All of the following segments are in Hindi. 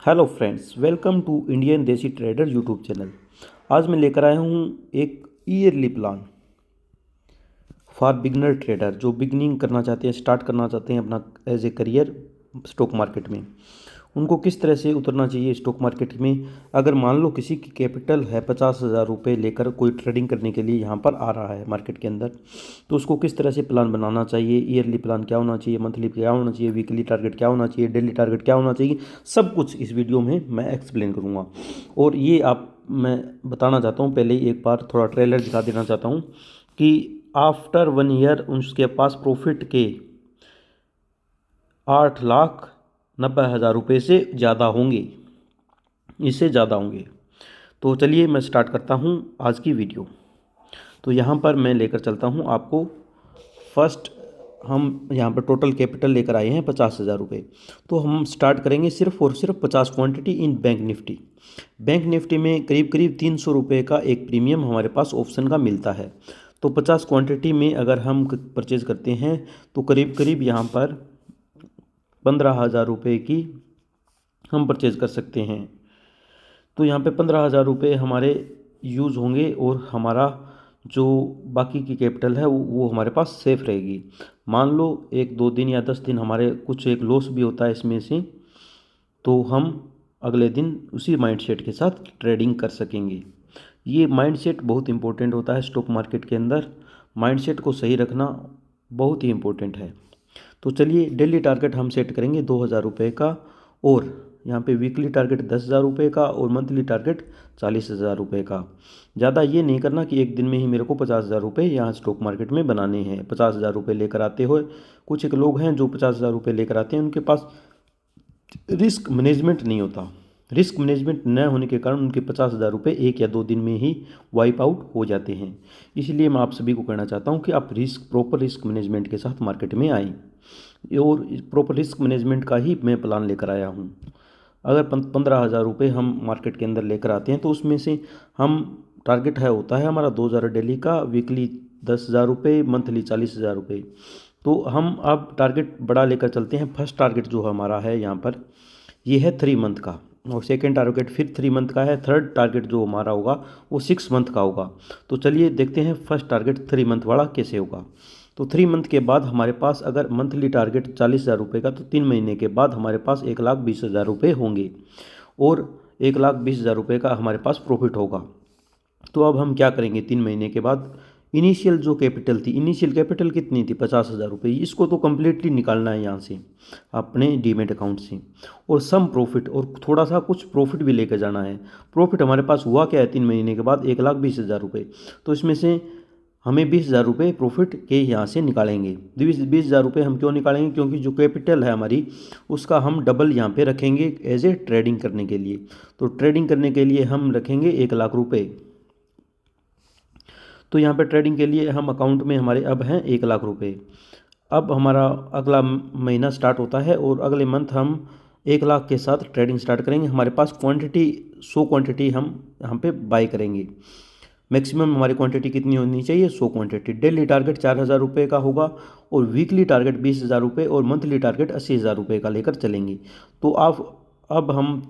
Hello friends, welcome to Indian Desi trader YouTube channel. आज मैं लेकर आया हूँ एक yearly plan for beginner trader जो बिगनिंग करना चाहते हैं, स्टार्ट करना चाहते हैं अपना as a career stock market में। उनको किस तरह से उतरना चाहिए स्टॉक मार्केट में। अगर मान लो किसी की कैपिटल है 50,000 रुपये लेकर कोई ट्रेडिंग करने के लिए यहाँ पर आ रहा है मार्केट के अंदर, तो उसको किस तरह से प्लान बनाना चाहिए, ईयरली प्लान क्या होना चाहिए, मंथली क्या होना चाहिए, वीकली टारगेट क्या होना चाहिए, डेली टारगेट क्या होना चाहिए, सब कुछ इस वीडियो में मैं एक्सप्लेन करूँगा। और ये आप मैं बताना चाहता हूँ, पहले ही एक बार थोड़ा ट्रेलर दिखा देना चाहता हूँ कि आफ्टर 1 ईयर उसके पास प्रॉफिट के 8,90,000 रुपये से ज़्यादा होंगे, इससे ज़्यादा होंगे। तो चलिए मैं स्टार्ट करता हूँ आज की वीडियो। तो यहाँ पर मैं लेकर चलता हूँ आपको। फर्स्ट हम यहाँ पर टोटल कैपिटल लेकर आए हैं 50,000 रुपये। तो हम स्टार्ट करेंगे सिर्फ और सिर्फ 50 quantity in bank Nifty. Bank Nifty में करीब करीब 300 रुपये का एक प्रीमियम हमारे पास ऑप्शन का मिलता है। तो 50 क्वांटिटी में अगर हम परचेज़ करते हैं तो करीब करीब यहाँ पर 15,000 रुपये की हम परचेज़ कर सकते हैं। तो यहाँ पे 15,000 रुपये हमारे यूज़ होंगे और हमारा जो बाकी की कैपिटल है वो हमारे पास सेफ रहेगी। मान लो 1-2 दिन या 10 दिन हमारे कुछ एक लॉस भी होता है इसमें से, तो हम अगले दिन उसी माइंडसेट के साथ ट्रेडिंग कर सकेंगे। ये माइंडसेट बहुत इंपॉर्टेंट होता है स्टॉक मार्केट के अंदर। माइंडसेट को सही रखना बहुत ही इम्पोर्टेंट है। तो चलिए डेली टारगेट हम सेट करेंगे 2,000 रुपये का, और यहाँ पे वीकली टारगेट 10,000 रुपये का, और मंथली टारगेट 40,000 रुपये का। ज़्यादा ये नहीं करना कि एक दिन में ही मेरे को 50,000 रुपये यहाँ स्टॉक मार्केट में बनाने हैं। 50,000 रुपये लेकर आते हुए कुछ एक लोग हैं जो 50,000 रुपये लेकर आते हैं, उनके पास रिस्क मैनेजमेंट नहीं होता। रिस्क मैनेजमेंट न होने के कारण उनके 50,000 रुपये 1 या 2 दिन में ही वाइप आउट हो जाते हैं। इसलिए मैं आप सभी को कहना चाहता हूँ कि आप प्रॉपर रिस्क मैनेजमेंट के साथ मार्केट में आएँ, और प्रॉपर रिस्क मैनेजमेंट का ही मैं प्लान लेकर आया हूँ। अगर 15,000 रुपये हम मार्केट के अंदर लेकर आते हैं तो उसमें से हम टारगेट है होता है हमारा 2,000 डेली का, वीकली 10,000 रुपये, मंथली 40,000 रुपये। तो हम अब टारगेट बड़ा लेकर चलते हैं। फर्स्ट टारगेट जो हमारा है यहाँ पर ये है 3 मंथ का, और सेकेंड टारगेट फिर 3 मंथ का है। थर्ड टारगेट जो हमारा होगा वो 6 मंथ का होगा। तो चलिए देखते हैं फर्स्ट टारगेट 3 मंथ वाला कैसे होगा। तो 3 मंथ के बाद हमारे पास अगर मंथली टारगेट 40,000 रुपये का, तो 3 महीने के बाद हमारे पास 1,20,000 रुपये होंगे, और 1,20,000 रुपये का हमारे पास प्रॉफिट होगा। तो अब हम क्या करेंगे 3 महीने के बाद, इनिशियल जो कैपिटल थी, इनिशियल कैपिटल कितनी थी 50,000 रुपये, इसको तो कम्प्लीटली निकालना है यहाँ से अपने डीमेट अकाउंट से, और सम प्रॉफिट और थोड़ा सा कुछ प्रॉफिट भी लेकर जाना है। प्रॉफिट हमारे पास हुआ क्या है 3 महीने के बाद 1,20,000 रुपये। तो इसमें से हमें 20,000 रुपये प्रॉफिट के यहाँ से निकालेंगे। 20,000 रुपये हम क्यों निकालेंगे, क्योंकि जो कैपिटल है हमारी उसका हम डबल यहाँ पे रखेंगे एज ए ट्रेडिंग करने के लिए। तो ट्रेडिंग करने के लिए हम रखेंगे 1,00,000 रुपये। तो यहाँ पे ट्रेडिंग के लिए हम अकाउंट में हमारे अब हैं 1,00,000 रुपये। अब हमारा अगला महीना स्टार्ट होता है, और अगले मंथ हम 1,00,000 के साथ ट्रेडिंग स्टार्ट करेंगे। हमारे पास क्वांटिटी 100 क्वांटिटी हम यहाँ पे बाई करेंगे। मैक्सिमम हमारी क्वांटिटी कितनी होनी चाहिए, 100 क्वांटिटी। डेली टारगेट 4,000 रुपये का होगा, और वीकली टारगेट 20,000 रुपये, और मंथली टारगेट 80,000 रुपये का लेकर चलेंगे। तो अब हम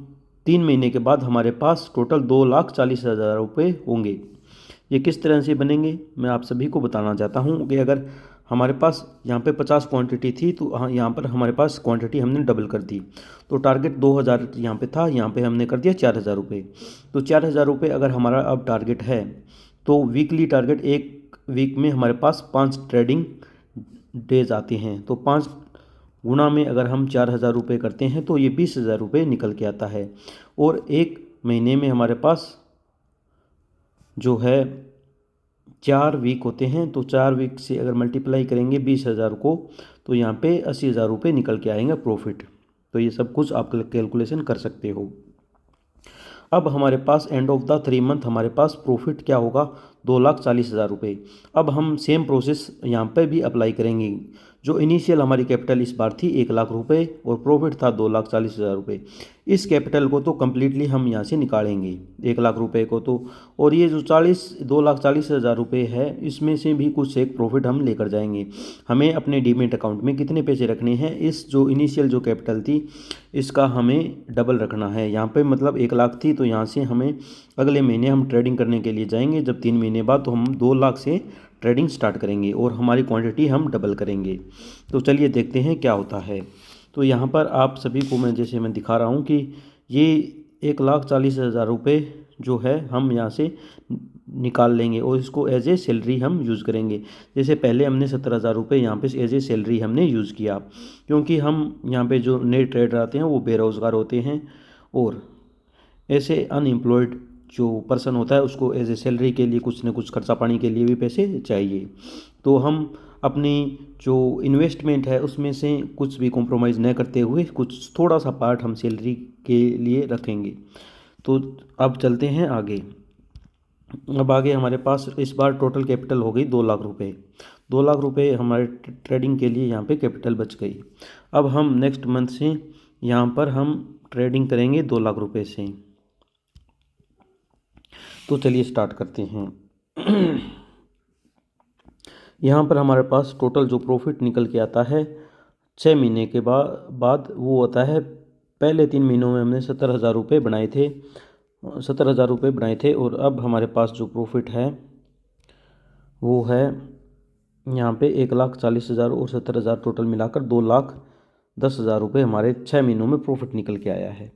3 महीने के बाद हमारे पास टोटल 2,40,000 रुपये होंगे। ये किस तरह से बनेंगे मैं आप सभी को बताना चाहता हूँ कि अगर हमारे पास यहाँ पे 50 क्वांटिटी थी, तो यहाँ पर हमारे पास क्वांटिटी हमने डबल कर दी। तो टारगेट 2,000 यहाँ पे था, यहाँ पे हमने कर दिया 4,000 रुपये। तो 4,000 रुपये अगर हमारा अब टारगेट है, तो वीकली टारगेट एक वीक में हमारे पास 5 ट्रेडिंग डेज आते हैं। तो 5 गुना में अगर हम 4,000 रुपये करते हैं तो ये 20,000 रुपये निकल के आता है। और एक महीने में हमारे पास जो है 4 वीक होते हैं, तो 4 वीक से अगर मल्टीप्लाई करेंगे 20,000 को, तो यहाँ पे 80,000 रुपये निकल के आएंगे प्रॉफिट। तो ये सब कुछ आप कैलकुलेशन कर सकते हो। अब हमारे पास एंड ऑफ द 3 मंथ हमारे पास प्रॉफिट क्या होगा, 2,40,000 रुपये। अब हम सेम प्रोसेस यहाँ पे भी अप्लाई करेंगे। जो इनिशियल हमारी कैपिटल इस बार थी 1 लाख रुपए और प्रॉफिट था 2,40,000 रुपये। इस कैपिटल को तो कम्प्लीटली हम यहाँ से निकालेंगे 1 लाख रुपए को तो, और ये जो 2,40,000 रुपये है इसमें से भी कुछ एक प्रॉफिट हम लेकर जाएंगे। हमें अपने डीमेट अकाउंट में कितने पैसे रखने हैं, इस जो इनिशियल जो कैपिटल थी इसका हमें डबल रखना है। यहाँ पे मतलब 1 लाख थी तो यहाँ से हमें अगले महीने हम ट्रेडिंग करने के लिए जाएंगे जब 3 महीने बाद, तो हम 2 लाख से ट्रेडिंग स्टार्ट करेंगे और हमारी क्वांटिटी हम डबल करेंगे। तो चलिए देखते हैं क्या होता है। तो यहाँ पर आप सभी को मैं जैसे मैं दिखा रहा हूँ कि ये 1,40,000 रुपये जो है हम यहाँ से निकाल लेंगे और इसको एज ए सैलरी हम यूज़ करेंगे। जैसे पहले हमने 70,000 रुपये यहाँ पे एज ए सैलरी हमने यूज़ किया, क्योंकि हम यहाँ पे जो नए ट्रेडर आते हैं वो बेरोज़गार होते हैं और ऐसे अनएम्प्लॉयड जो पर्सन होता है उसको एज ए सैलरी के लिए कुछ न कुछ खर्चा पानी के लिए भी पैसे चाहिए। तो हम अपनी जो इन्वेस्टमेंट है उसमें से कुछ भी कॉम्प्रोमाइज़ न करते हुए कुछ थोड़ा सा पार्ट हम सैलरी के लिए रखेंगे। तो अब चलते हैं आगे। अब आगे हमारे पास इस बार टोटल कैपिटल हो गई 2 लाख रुपए। 2 लाख रुपए हमारे ट्रेडिंग के लिए यहाँ पे कैपिटल बच गई। अब हम नेक्स्ट मंथ से यहाँ पर हम ट्रेडिंग करेंगे 2 लाख रुपए से। तो चलिए स्टार्ट करते हैं। यहाँ पर हमारे पास टोटल जो प्रॉफिट निकल के आता है 6 महीने के बाद वो होता है, पहले 3 महीनों में हमने 70,000 रुपये बनाए थे, 70,000 रुपये बनाए थे और अब हमारे पास जो प्रॉफिट है वो है यहाँ पे 1,40,000 और 70,000 टोटल मिलाकर 2,10,000 रुपये हमारे 6 महीनों में प्रॉफिट निकल के आया है,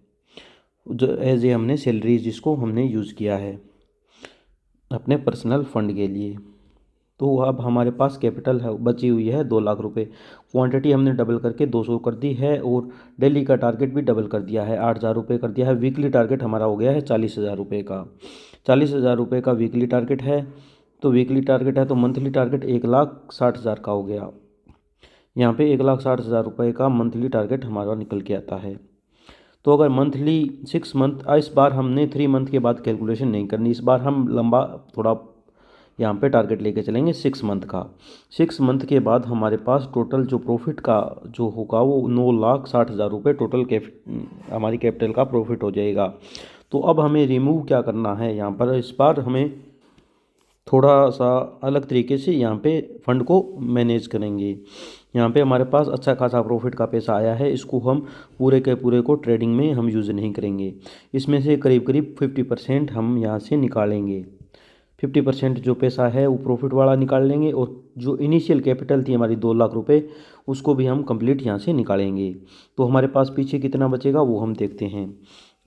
जो एज ए हमने सैलरी जिसको हमने यूज़ किया है अपने पर्सनल फंड के लिए। तो अब हमारे पास कैपिटल है बची हुई है 2 लाख रुपये। क्वांटिटी हमने डबल करके 200 कर दी है और डेली का टारगेट भी डबल कर दिया है, 8,000 रुपये कर दिया है। वीकली टारगेट हमारा हो गया है 40,000 रुपये का। 40,000 रुपये का वीकली टारगेट है, तो वीकली टारगेट है तो मंथली टारगेट 1,60,000 का हो गया। यहाँ पे 1,60,000 रुपये का मंथली टारगेट हमारा निकल के आता है। तो अगर मंथली 6 मंथ, इस बार हमने 3 मंथ के बाद कैलकुलेशन नहीं करनी, इस बार हम लंबा थोड़ा यहाँ पे टारगेट लेके चलेंगे 6 मंथ का। 6 मंथ के बाद हमारे पास टोटल जो प्रॉफिट का जो होगा वो 9,60,000 रुपये टोटल हमारी कैपिटल का प्रॉफिट हो जाएगा। तो अब हमें रिमूव क्या करना है, यहाँ पर इस बार हमें थोड़ा सा अलग तरीके से यहाँ पे फंड को मैनेज करेंगे। यहाँ पे हमारे पास अच्छा खासा प्रॉफिट का पैसा आया है, इसको हम पूरे के पूरे को ट्रेडिंग में हम यूज़ नहीं करेंगे। इसमें से करीब करीब 50% हम यहाँ से निकालेंगे। 50% जो पैसा है वो प्रॉफिट वाला निकाल लेंगे और जो इनिशियल कैपिटल थी हमारी 2 लाख रुपए उसको भी हम कंप्लीट यहाँ से निकालेंगे। तो हमारे पास पीछे कितना बचेगा वो हम देखते हैं।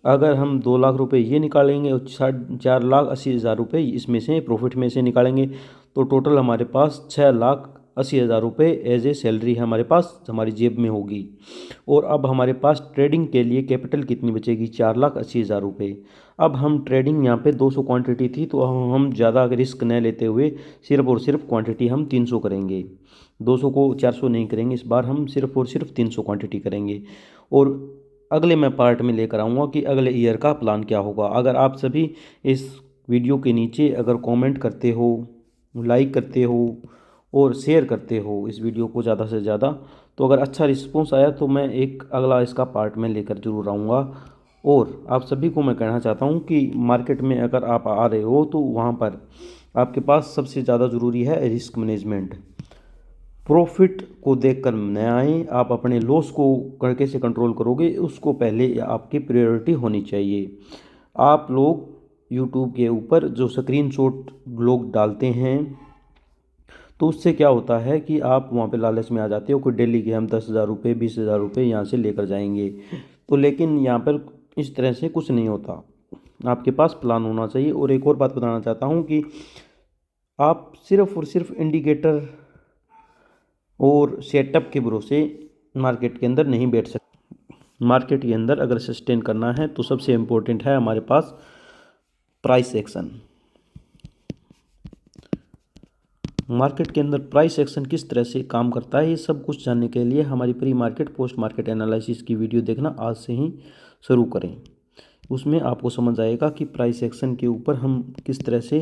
अगर हम 2 लाख रुपए ये निकालेंगे और 4,80,000 रुपये इसमें से प्रॉफिट में से निकालेंगे तो टोटल हमारे पास 6,80,000 रुपये एज ए सैलरी हमारे पास हमारी जेब में होगी। और अब हमारे पास ट्रेडिंग के लिए कैपिटल कितनी बचेगी, 4,80,000 रुपये। अब हम ट्रेडिंग यहाँ पे 200 क्वांटिटी थी तो हम ज़्यादा रिस्क न लेते हुए सिर्फ और सिर्फ क्वांटिटी हम 300 करेंगे, 200 को 400 नहीं करेंगे। इस बार हम सिर्फ और सिर्फ 300 क्वांटिटी करेंगे और अगले मैं पार्ट में लेकर आऊँगा कि अगले ईयर का प्लान क्या होगा। अगर आप सभी इस वीडियो के नीचे अगर कमेंट करते हो, लाइक करते हो और शेयर करते हो इस वीडियो को ज़्यादा से ज़्यादा, तो अगर अच्छा रिस्पॉन्स आया तो मैं एक अगला इसका पार्ट में लेकर ज़रूर आऊँगा। और आप सभी को मैं कहना चाहता हूँ कि मार्केट में अगर आप आ रहे हो तो वहाँ पर आपके पास सबसे ज़्यादा ज़रूरी है रिस्क मैनेजमेंट। प्रॉफिट को देखकर न आए, आप अपने लॉस को कैसे कंट्रोल करोगे उसको पहले आपकी प्रायोरिटी होनी चाहिए। आप लोग यूट्यूब के ऊपर जो स्क्रीनशॉट लोग डालते हैं तो उससे क्या होता है कि आप वहाँ पे लालच में आ जाते हो कि डेली के हम 10,000 रुपये 20,000 रुपये यहाँ से लेकर जाएंगे। तो लेकिन यहाँ पर इस तरह से कुछ नहीं होता, आपके पास प्लान होना चाहिए। और एक और बात बताना चाहता हूँ कि आप सिर्फ और सिर्फ इंडिकेटर और सेटअप के भरोसे मार्केट के अंदर नहीं बैठ सकते। मार्केट के अंदर अगर सस्टेन करना है तो सबसे इम्पोर्टेंट है हमारे पास प्राइस एक्शन। मार्केट के अंदर प्राइस एक्शन किस तरह से काम करता है ये सब कुछ जानने के लिए हमारी pre market post market analysis की वीडियो देखना आज से ही शुरू करें। उसमें आपको समझ आएगा कि प्राइस एक्शन के ऊपर हम किस तरह से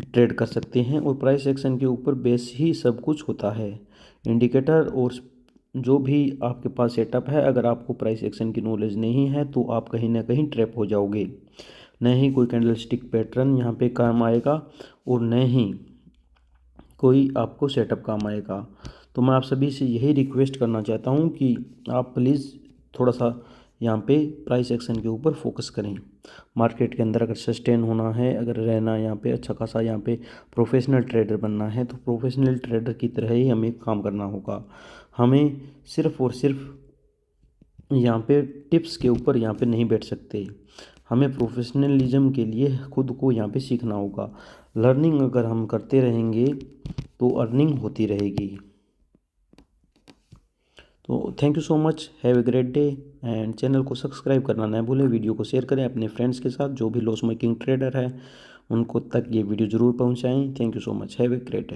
ट्रेड कर सकते हैं और प्राइस एक्शन के ऊपर बेस ही सब कुछ होता है। इंडिकेटर और जो भी आपके पास सेटअप है, अगर आपको प्राइस एक्शन की नॉलेज नहीं है तो आप कहीं ना कहीं ट्रैप हो जाओगे। न ही कोई कैंडलस्टिक पैटर्न यहाँ पे काम आएगा और न ही कोई आपको सेटअप काम आएगा। तो मैं आप सभी से यही रिक्वेस्ट करना चाहता हूँ कि आप प्लीज़ थोड़ा सा यहाँ पे प्राइस एक्शन के ऊपर फोकस करें। मार्केट के अंदर अगर सस्टेन होना है, अगर रहना यहाँ पे अच्छा खासा, यहाँ पे प्रोफेशनल ट्रेडर बनना है, तो प्रोफेशनल ट्रेडर की तरह ही हमें काम करना होगा। हमें सिर्फ और सिर्फ यहाँ पे टिप्स के ऊपर यहाँ पे नहीं बैठ सकते। हमें प्रोफेशनलिज्म के लिए खुद को यहाँ पे सीखना होगा। लर्निंग अगर हम करते रहेंगे तो अर्निंग होती रहेगी। तो thank you so much, have a great day. And channel को सब्सक्राइब करना ना भूलें, वीडियो को शेयर करें अपने फ्रेंड्स के साथ, जो भी लॉस मेकिंग ट्रेडर है उनको तक ये वीडियो ज़रूर पहुंचाएं। Thank you so much, have a great day.